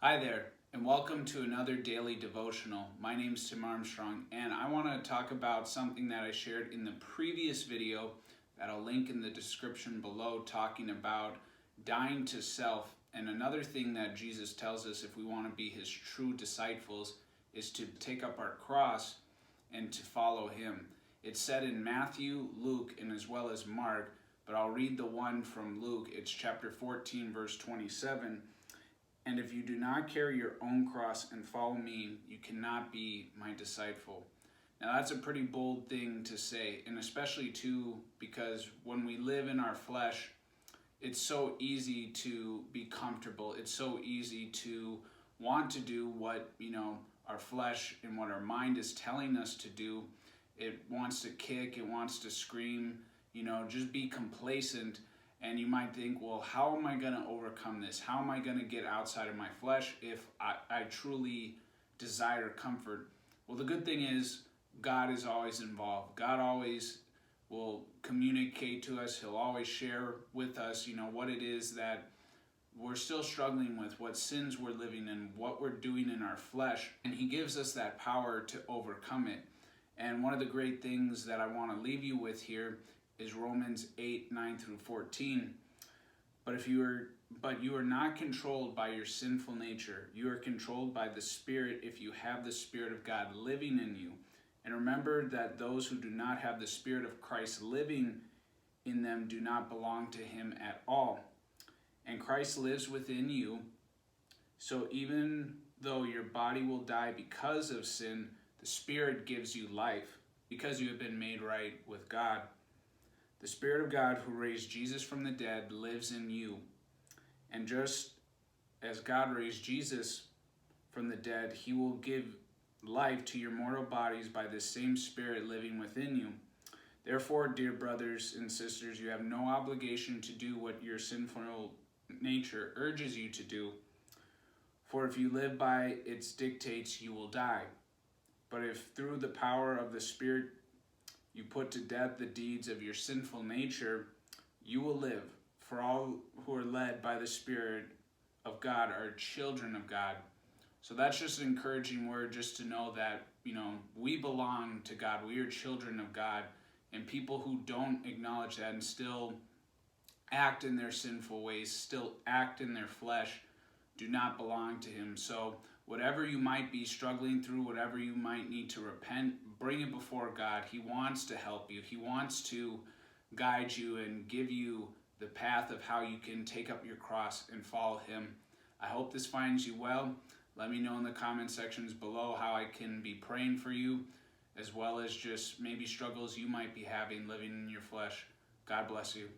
Hi there, and welcome to another daily devotional. My name is Tim Armstrong, and I want to talk about something that I shared in the previous video that I'll link in the description below, talking about dying to self. And another thing that Jesus tells us if we want to be his true disciples is to take up our cross and to follow him. It's said in Matthew, Luke, and as well as Mark, but I'll read the one from Luke. It's chapter 14, verse 27. And if you do not carry your own cross and follow me, you cannot be my disciple. Now that's a pretty bold thing to say, and especially too because when we live in our flesh, it's so easy to be comfortable. It's so easy to want to do what, our flesh and what our mind is telling us to do. It wants to kick, it wants to scream, just be complacent. And you might think, well, how am I going to overcome this? How am I going to get outside of my flesh if I truly desire comfort? Well, the good thing is God is always involved. God always will communicate to us. He'll always share with us, what it is that we're still struggling with, what sins we're living in, what we're doing in our flesh. And he gives us that power to overcome it. And one of the great things that I want to leave you with here is Romans 8:9-14. But you are not controlled by your sinful nature. You are controlled by the Spirit if you have the Spirit of God living in you. And remember that those who do not have the Spirit of Christ living in them do not belong to him at all. And Christ lives within you. So even though your body will die because of sin, the Spirit gives you life because you have been made right with God. The Spirit of God who raised Jesus from the dead lives in you. And just as God raised Jesus from the dead, he will give life to your mortal bodies by the same Spirit living within you. Therefore, dear brothers and sisters, you have no obligation to do what your sinful nature urges you to do. For if you live by its dictates, you will die. But if through the power of the Spirit you put to death the deeds of your sinful nature, you will live. For all who are led by the Spirit of God are children of God. So that's just an encouraging word, just to know that, we belong to God. We are children of God. And people who don't acknowledge that and still act in their sinful ways, still act in their flesh, do not belong to him. So whatever you might be struggling through, whatever you might need to repent, bring it before God. He wants to help you. He wants to guide you and give you the path of how you can take up your cross and follow him. I hope this finds you well. Let me know in the comment sections below how I can be praying for you, as well as just maybe struggles you might be having living in your flesh. God bless you.